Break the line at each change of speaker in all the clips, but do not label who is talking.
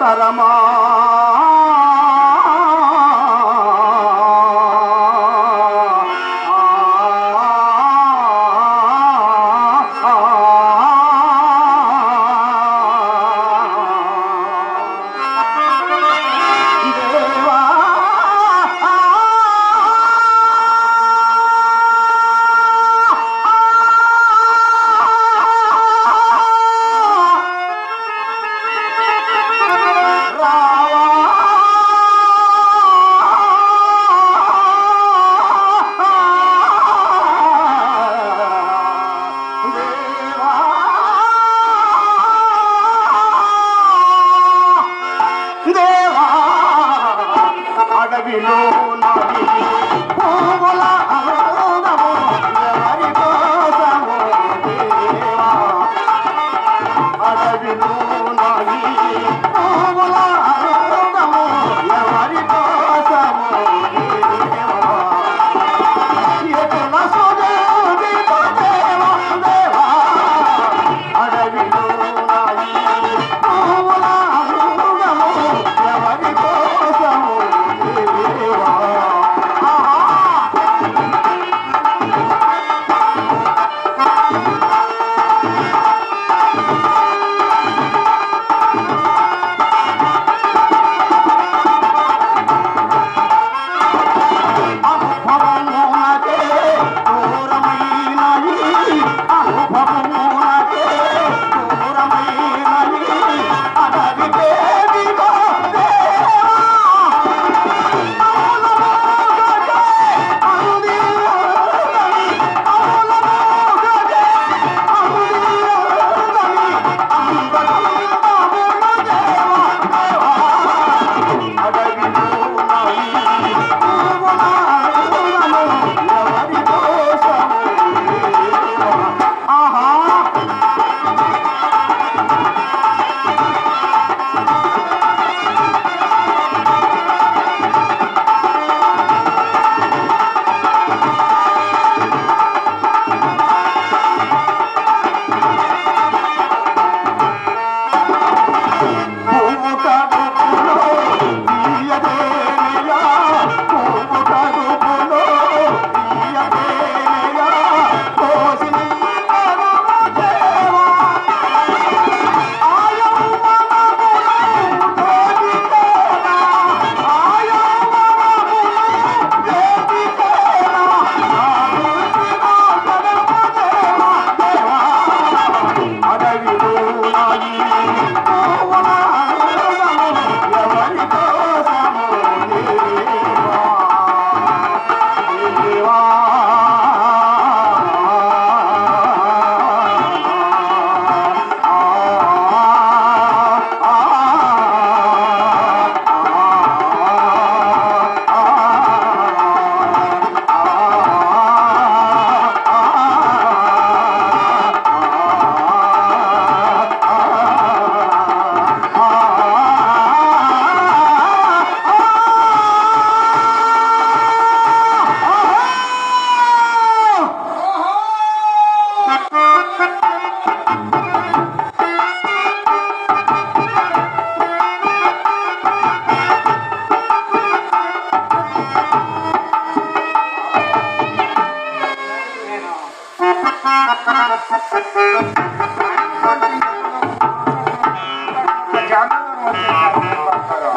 అవసరమా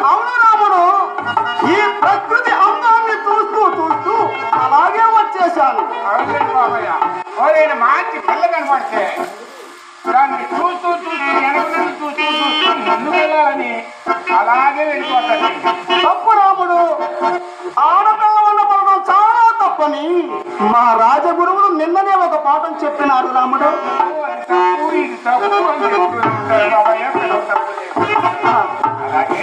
అవును రాముడు, ఈ ప్రకృతి అందాన్ని చూస్తూ చూస్తూ అలాగే వచ్చేసాను.
మంచి పిల్ల కనపడితే దాన్ని చూస్తూ చూస్తూ వెనక చూస్తూ చూస్తూ నన్ను వెళ్ళాలని అలాగే వెళ్ళిపోతాడు.
తప్పు రాముడు, ఆడపిల్ల వల్ల పడడం చాలా తప్పని మా రాజగురువులు నిన్ననే ఒక పాఠం చెప్పినారు రాముడు.
అలాగే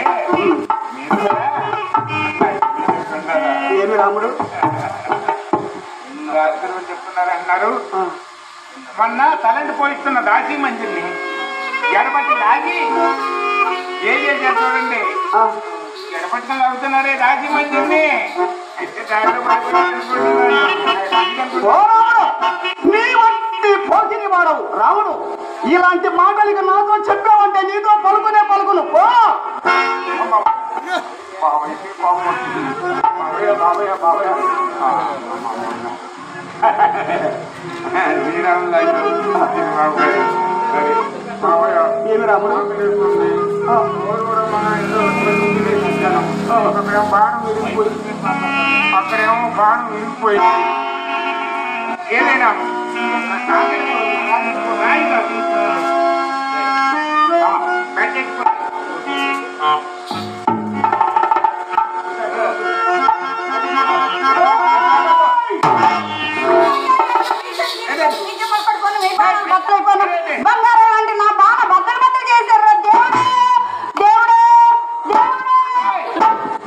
ఏమి రాముడు
చెప్తున్నారంటున్నారు. మొన్న తలంటి పోయిస్తున్న దాసి మంజిల్ని ఎడపట్టి లాగి ఏం చేశారు చూడండి. ఎడపట్టుకుని లాగుతున్నారే దాసి మంజిల్ని.
నీ వంటి పోకిరి వాడవు రాముడు. ఇలాంటి మాటలకి నాతో చెప్పావంటే నీతో పలుకునే పలుకును పో. ఏమి రాముడు?
అక్కడేమో బాణం విరిగిపోయింది. ఏదైనా
బంగారం లాంటి నా బాణ బద్దలు బద్దలు చేశారు దేవుడు దేవుడు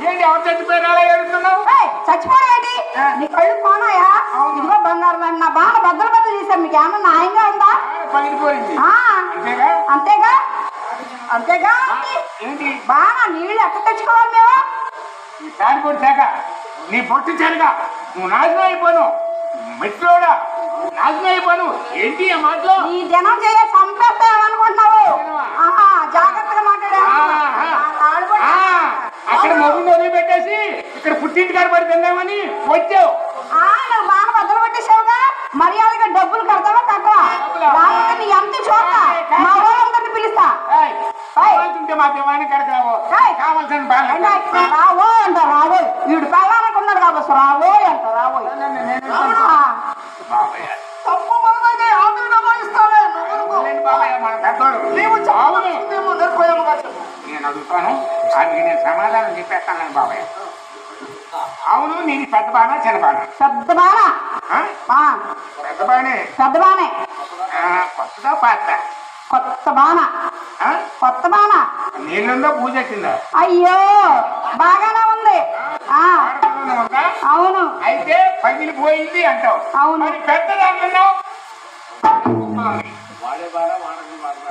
ఏంటి ఎవరు చచ్చిపోయినా ఏడుస్తున్నావు?
చచ్చిపోవడం ఏంటి? నీ కళ్ళు పోనాయా? ఇదిగో బంగారం లాంటి నా బాణ బద్దలు బద్దలు చేశారు. మీకు ఏమన్నా న్యాయంగా ఉందా?
పలిగిపోయింది.
అంతేగా అంతేగా అంతేగా.
ఏంటి
బాణ నీళ్ళు ఎక్కడ తెచ్చుకోవాలి మేము?
నీ ప్యాన్ కొట్టాక నీ బొట్టు చెరగా నువ్వు నాశనం అయిపోను. మెట్లోడా నాశనం అయిపోను. ఏంటి ఆ మాటలో?
ఈ జనం చేయ సంపేస్తామనుకుంటున్నావు? జాగ్రత్తగా మాట్లాడా.
అక్కడ మొగ్గుని వదిలిపెట్టేసి ఇక్కడ పుట్టింటి కాడ పడి తిందామని వచ్చావు.
నువ్వు బాగా బద్దలు పట్టేసావుగా, మర్యాదగా డబ్బులు కడతావా కట్టవా? లేకపోతే నీ ఎంత చోట మా వాళ్ళందరినీ పిలుస్తా.
మా దేవాన్ని కడతావు కావాల్సిన
రావో అంట రావో. వీడు పెళ్ళాలనుకున్నాడు కాబట్టి రావో అంట రావో.
తప్పు మనదే, ఆమెను నమ్మిస్తావే.
నేను అడుగుతాను, అది నేను సమాధానం చెప్పేస్తాను బాబాయ్. అవును, నేను పెద్ద బాణ చిన్న బాణ?
పెద్ద బాణ.
పెద్ద బానే.
పెద్ద బానే.
కొత్తగా పాత
కొత్త బాణ. కొత్త బాణ.
నీళ్ళుందో పూజ వచ్చిందా?
అయ్యో బాగానే ఉంది. అవును.
అయితే పగిలిపోయింది అంటావు.
అవును.
పెద్ద దాంట్లో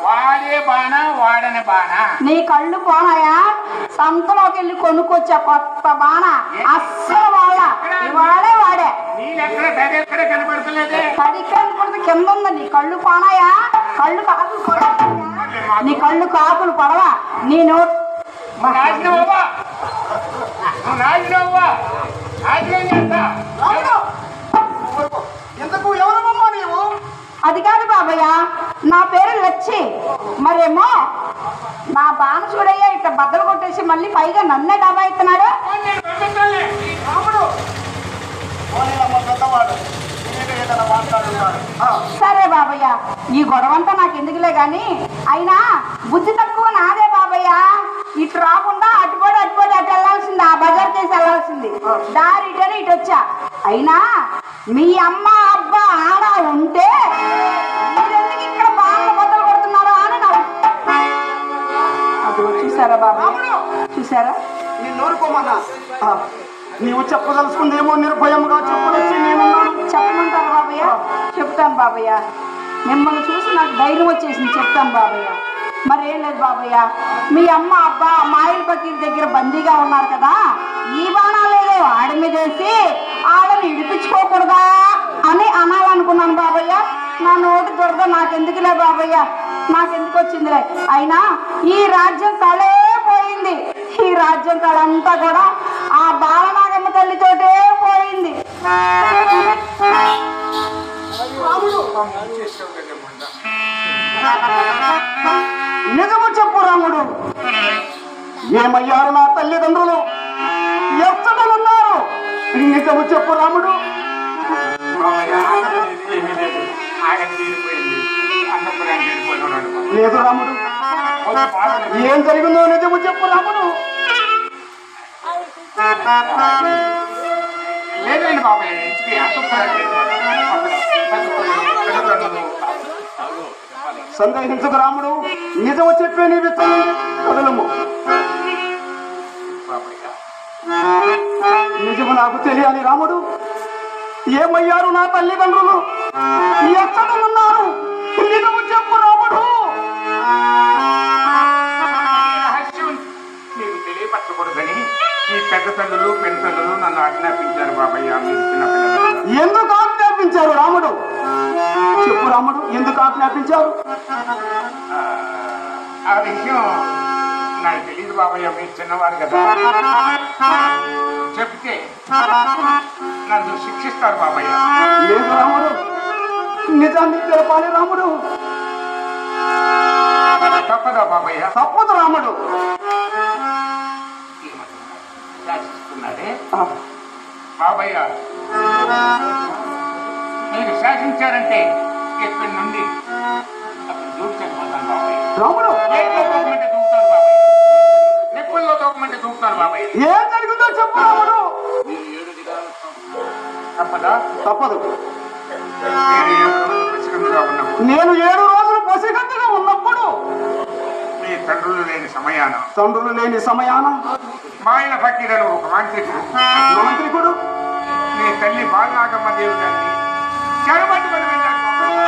వాడే బాణ వాడని బాణ.
నీ కళ్ళు పోనాయా? సంతలోకి వెళ్ళి కొనుక్కొచ్చా కొత్త బాణ. అస్సలు వాడే వాడే.
నీళ్ళెక్కడ తడి ఎక్కడ కనపడతలేదే?
తడి కనపడితే కింద ఉంది. నీ కళ్ళు పోనాయా? కళ్ళు కాకులు పడవా? నీ కళ్ళు కాకులు పడవా? నీ నోట్
నాశనవ్వా, నువ్వు నాశనవ్వా, నాశనం చేస్తా.
ఎందుకు ఎవరమ్మా నీవు?
అది కాదు బాబయ్య, నా పేరు లచ్చి. మరేమో నా బాణ చూడయ్యా ఇట్లా బద్దలు కొట్టేసి మళ్ళీ పైగా నన్నే డబ్బా ఇస్తున్నాడు. సరే బాబయ్య, ఈ గొడవంతా నాకు ఎందుకులే గాని, అయినా బుద్ధి తక్కువ నాదే బాబయ్య. ఇటు రాకుండా అటుపడి అటు వెళ్ళాల్సింది, ఆ బజార్ చేసి వెళ్ళాల్సింది. దారి ఇటని ఇటు వచ్చా. అయినా మీ అమ్మ అబ్బా ఆడ ఉంటే మీరెందుకు ఇక్కడ బాగా బద్దలు కొడుతున్నారా అని నాకు అది చూసారా బాబు? చూసారా?
నీ నోరుకోమన్నా. నీవు చెప్పదలుచుకుందేమో నిర్భయంగా చెప్పొచ్చి నేనున్నాను.
చెప్పమంటారు బాబయ్య? చెప్తాను బాబయ్య. మిమ్మల్ని చూసి నాకు ధైర్యం వచ్చేసింది, చెప్తాను బాబయ్య. మరేం లేదు బాబయ్య, మీ అమ్మ అబ్బా మాయిల్ పకీర్ దగ్గర బందీగా ఉన్నారు కదా, ఈ బాణాలేదో ఆడ మీద వేసి ఆడని ఇడిపించుకోకూడదా అని అనాలనుకున్నాను బాబయ్య. నా నోటి దొరద నాకెందుకులే బాబయ్య, నాకెందుకు వచ్చిందిలే. అయినా ఈ రాజ్యం కళే పోయింది. ఈ రాజ్యం కళ అంతా కూడా ఆ బాలనాగమ్మ తల్లితోటే పోయింది.
నిజము చెప్పు రాముడు, ఏమయ్యారు నా తల్లిదండ్రులు? ఎచ్చటనున్నారు? నిజము చెప్పు రాముడు. లేదు రాముడు, ఏం జరిగిందో నిజము చెప్పు రాముడు.
లేదండి బాబాయ్,
సందేహించుకు రాముడు, నిజము చెప్పే నీ విత్తనం కదలము. నిజము నాకు తెలియాలి రాముడు. ఏమయ్యారు నా తల్లిదండ్రులు? ఎక్కడున్నారు? నిజము చెప్పు రాముడు.
రహస్యం నీకు తెలియపరచకూడదని ఈ పెద్ద తల్లులు పెద్ద తల్లులు నన్ను ఆజ్ఞాపించారు బాబయ్య. మీరు చిన్న పిల్లలు
ఎందుకు ఆజ్ఞాపించారు రాముడు? చెప్పు రాముడు, ఎందుకు ఆజ్ఞాపించారు?
ఆ విషయం నాకు తెలియదు బాబయ్య, మీరు చిన్నవారు కదా, చెప్తే నన్ను శిక్షిస్తారు బాబయ్య.
లేదు రాముడు, నిజాన్ని తెలపాలి రాముడు.
తప్పదా బాబయ్య?
తప్పదు రాముడు.
శాసిస్తున్నారే బాబయ్య, మీరు శాసించారంటే ఇక్కడి నుండి అక్కడ దూకి చనిపోతాను బాబయ్య.
రాముడు
ఏట్లో తోకమంటే దూకుతాను బాబయ్య, నిప్పుల్లో తోకమంటే దూకుతాను బాబయ్య.
ఏం జరుగుతుందో చెప్పు రాముడు.
తప్పదా?
తప్పదు.
నేను 7 రోజులు పసికందుగా ఉన్నప్పుడు,
నేను 7 రోజులు పసిగంతుగా ఉన్నప్పుడు,
మీ తండ్రులు లేని సమయాన,
తండ్రులు లేని సమయాన
మాయల ఫకీరను ఒక
మంత్రికుడు
మీ తల్లి బాలనాగమ్మ దేవి గారిని చెరబట్టుకొని వెళ్ళాడు బాబయ్య.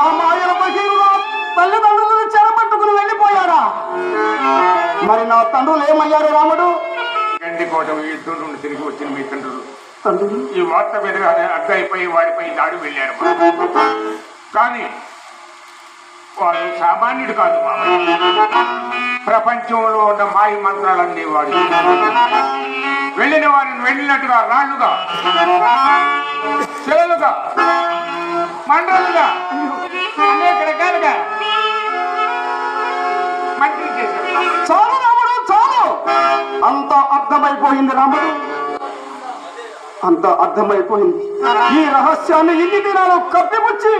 ఆ మాయల ఫకీరుడు తల్లిదండ్రులను చెరపట్టుకుని వెళ్ళిపోయాడా? మరి నా తండ్రులు ఏమయ్యారు రాముడు?
గండికోట యుద్ధం నుండి తిరిగి వచ్చిన మీ తండ్రులు
తండ్రులు
ఈ వార్త వినగానే అడ్డైపోయి వాడిపై దాడి వెళ్ళారు. కానీ వాడు సామాన్యుడు కాదు బాబయ్య. ప్రపంచంలో ఉన్న మాయ మంత్రాలన్నీ వాడు వెళ్ళిన వారిని వెళ్ళినట్టుగా రాళ్లుగా, శిలలుగా, మండలుగా, అనేక రకాలుగా మంత్రి చేశాడు.
చాలు రాముడు, చాలు. అంత అర్థమైపోయింది రాముడు, అంత అర్థమైపోయింది. ఈ రహస్యాన్ని ఇన్ని దినాలు కప్పిపుచ్చి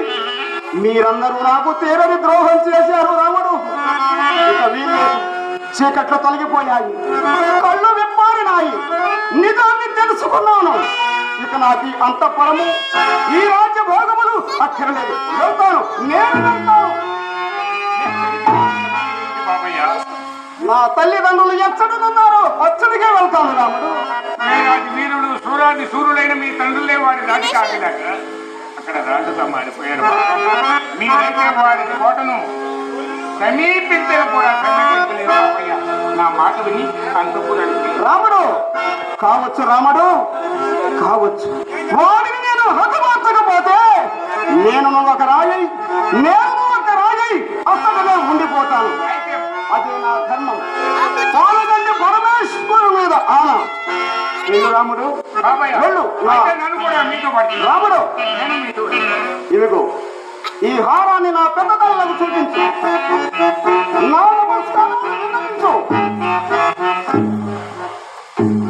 మీరందరూ నాకు తీరని ద్రోహం చేశారు రాముడు. ఇక వీళ్ళు చీకట్లు తొలగిపోయాయి, కళ్ళు విప్పారినాయి, నిజాన్ని తెలుసుకున్నాను. ఇక నాకు ఈ అంతఃపురము, ఈ రాజ్య భోగములు అక్కర్లేదు. వెళ్తాను, నేను వెళ్తాను.
బాబయ్య,
నా తల్లిదండ్రులు ఎచ్చడున్నారో అచ్చడికే వెళ్తాను రాముడు.
వీరాజు వీరుడు సూరాది సూర్యుడైన మీ తండ్రులే వారి రాజు కాకినాక అక్కడ రాజుగా మారిపోయారు. మీరైతే వారి కోటను సమీపించడం కూడా సమీపించలేదు బాబయ్య. నా మాట విని అంతపురానికి
రాముడు కావచ్చు, రాముడు కావచ్చు. వాడిని నేను హతమార్చకపోతే నేను ఒక రాజై, నేను ఒక రాజై అక్కడనే ఉండిపోతాను. అదే నా ధర్మం. పాలదండి పరమేశ్వరు మీద ఆన. వెళ్ళు రాముడు,
బాబయ్య,
వెళ్ళు.
అయితే నన్ను కూడా మీతో పడుతుంది.
రాముడు
నేను మీతో
ఇదిగో ఈ హారాన్ని నా పెద్ద తల్లకు చూపించు. నా నమస్కారం విన్నవించు.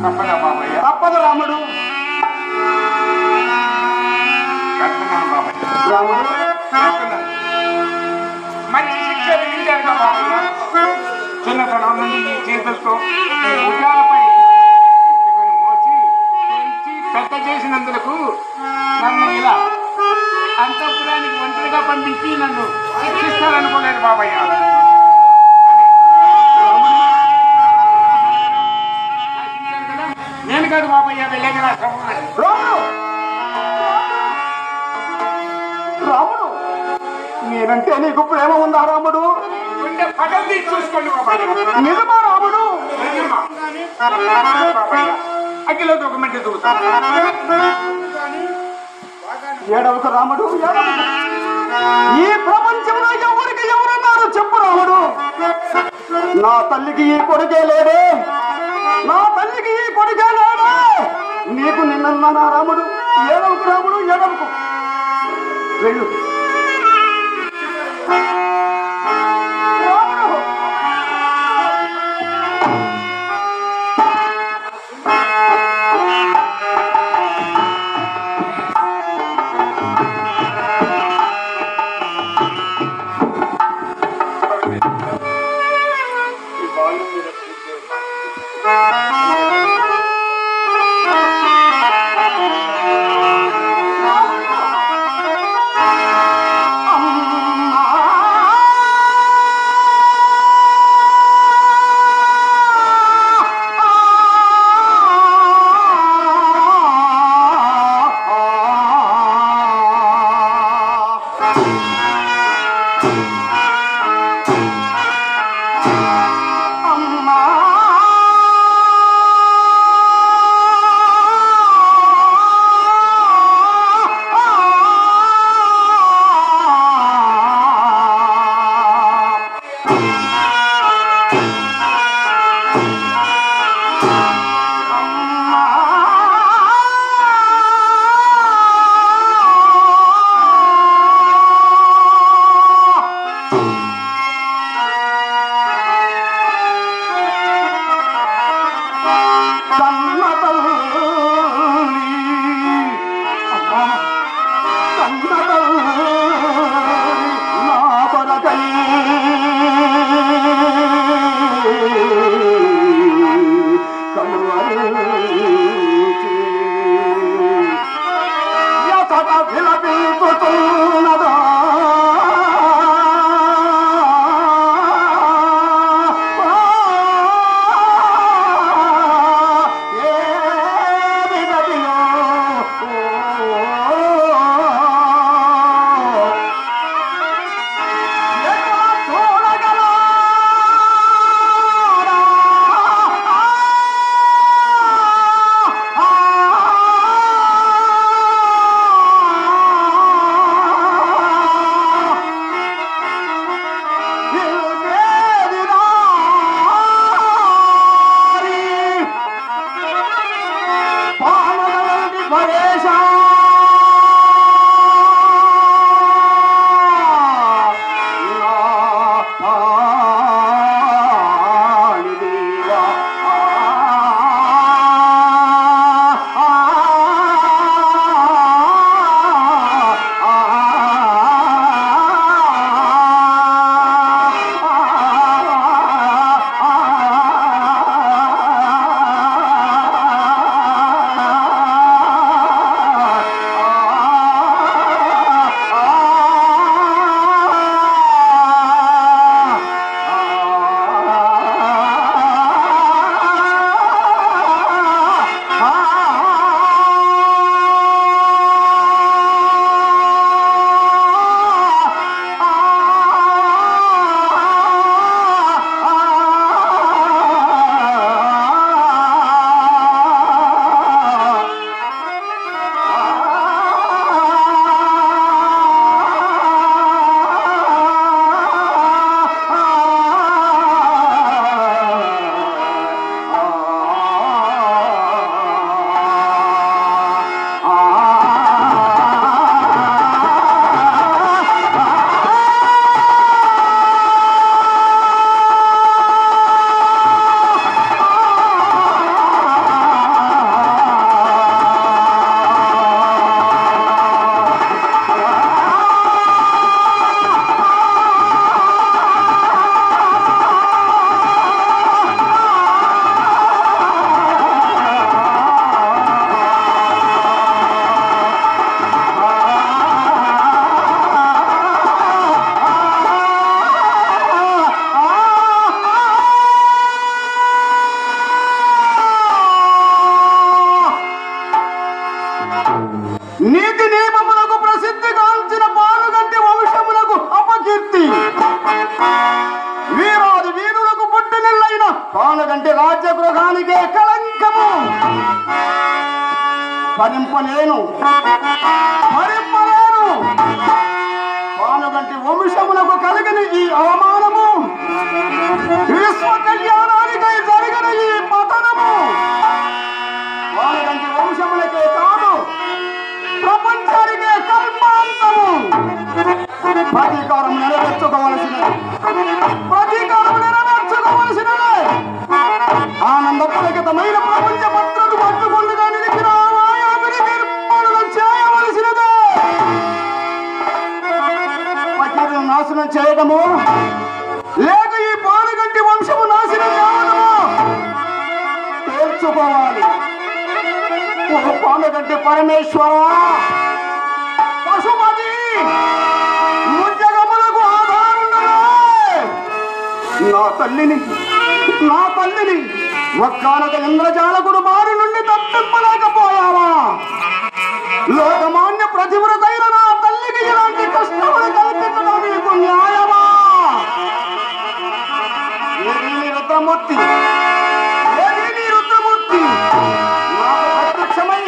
తప్పదా బాబయ్య?
తప్పదు రాముడు.
కట్టున్నాను బాబయ్య,
రాముడు
కట్టున్నాను. మంచి శిక్ష విధించారుగా బాబయ్య. చిన్నతనం నుండి ఈ చేతులతో ఈ భుజాలపై ఎత్తుకొని మోసి పెంచి పెద్ద చేసినందుకు నన్ను ఇలా అంతఃపురానికి ఒంటరిగా పంపించి నన్ను శిక్షిస్తారనుకోలేదు బాబయ్య. శాసించారు కదా, నేను కాదు బాబయ్య వెళ్ళేది నా సభ.
రాముడు రాముడు నేనంటే నీకు ప్రేమ ఉందా రాముడు?
ఉండే పదం తీసి చూసుకోండి బాబయ్య.
నిజమా రాముడు?
నిజమా? బాబయ్య, అగ్గిలో దూకమంటే దూకుతాను.
ఏడవకు రాముడు, ఏడవకు. ఈ ప్రపంచంలో ఎవరికి ఎవరున్నారు చెప్పు రాముడు. నా తల్లికి ఈ కొడుకే లేడే, నా తల్లికి ఈ కొడుకే లేడే. నీకు నిన్నన్నా రాముడు. ఏడవకు రాముడు, ఏడవకు. వెళ్ళు రాముడు. పానుగంటి రాజ్య గృహానికే కళంకము. భరింపలేను. పానుగంటి వంశములకు కలిగిన ఈ అవమానము, విశ్వ కళ్యాణానికై జరిగిన ఈ పతనము పానుగంటి వంశములకే కాదు, ప్రపంచానికే కల్పాంతము. ప్రతీకారం నెరవేర్చుకోవలసినది. ఆనంద పులకితమైన ప్రపంచ పత్రకు పట్టుకుండగా నిలిచిన మాయావిని నిర్మాణం చేయవలసినదే. పకీరును నాశనం చేయడము, లేక ఈ పానుగంటి వంశము నాశనం కావడము తేల్చుకోవాలి. ఓ పానుగంటి పరమేశ్వర, పశుపతి, ముజ్జగములకు ఆధారుండలే. నా తల్లిని ఒక్కనొక ఇంద్రజాలకుడు బారి నుండి తప్పింపలేకపోయావా? లోకమాన్య ప్రతివ్రతైన నా తల్లికి ఇలాంటి కష్టములు కల్పించడం నీకు న్యాయమా? ఏది నీ రుద్రమూర్తి నాకు ప్రత్యక్షమై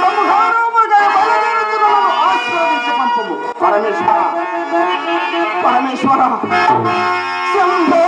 సంహారముగా బయలుదేరుతున్నను ఆశీర్వదించి పంపుము. పరమేశ్వర శంభో.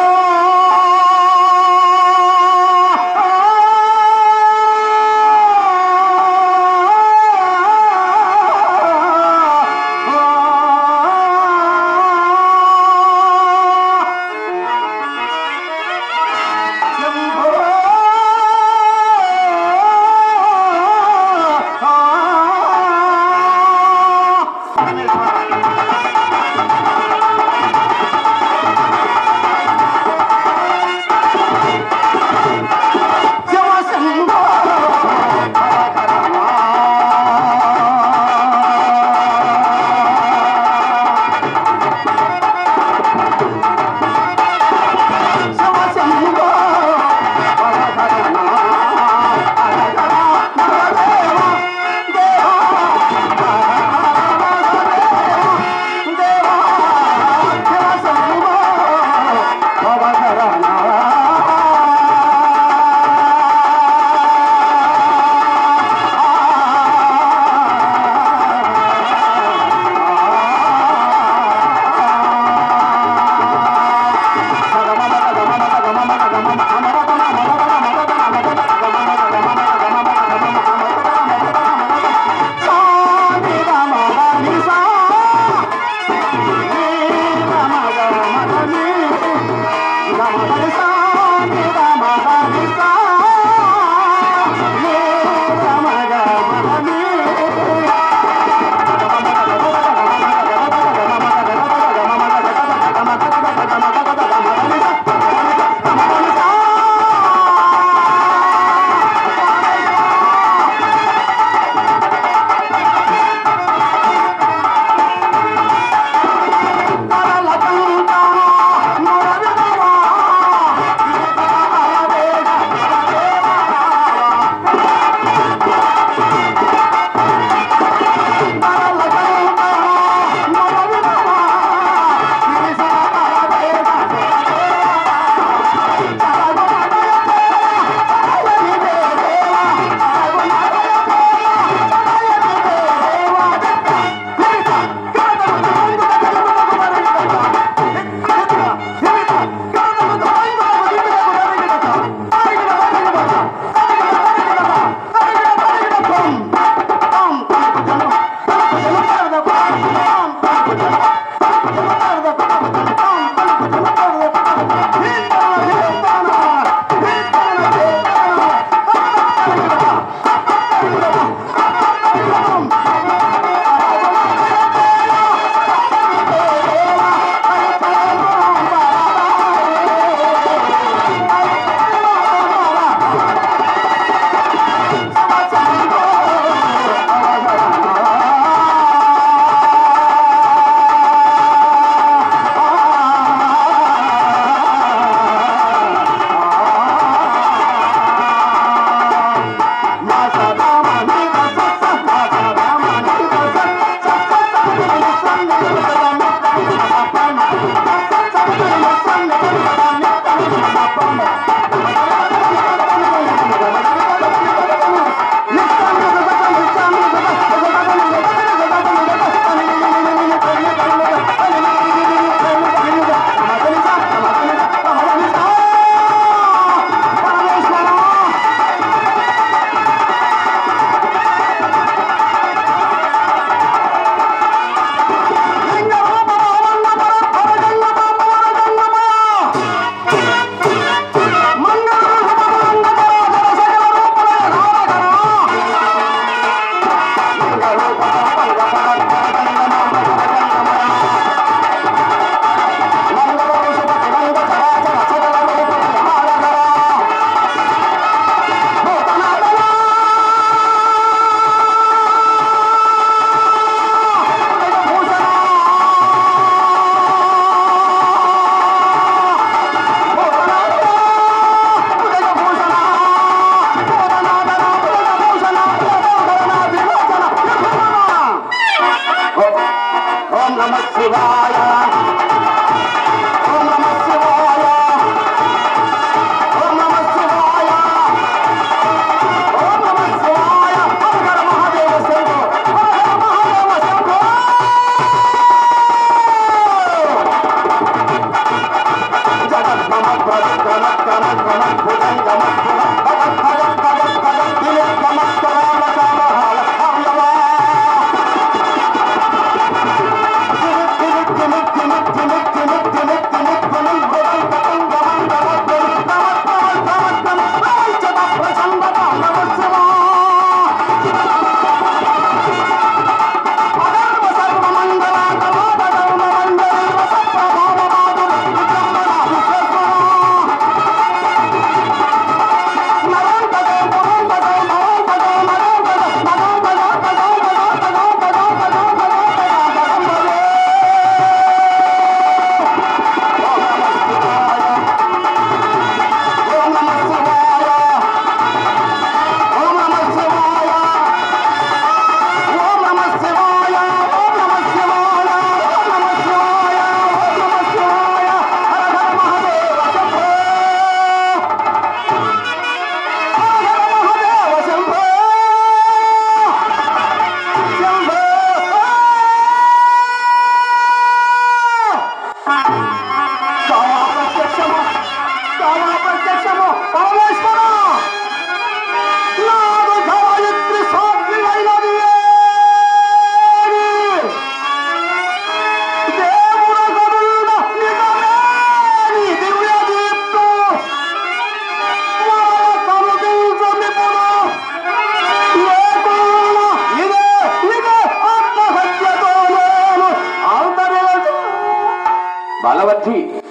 బలవతి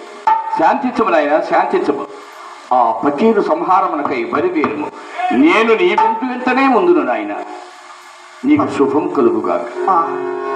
శాంతించము నాయన, శాంతించము. ఆ పకీరు సంహారమునకై బరివేరుము. నేను నీ వెంటనే ముందును నాయన. నీకు శుభం కలుగుగాక.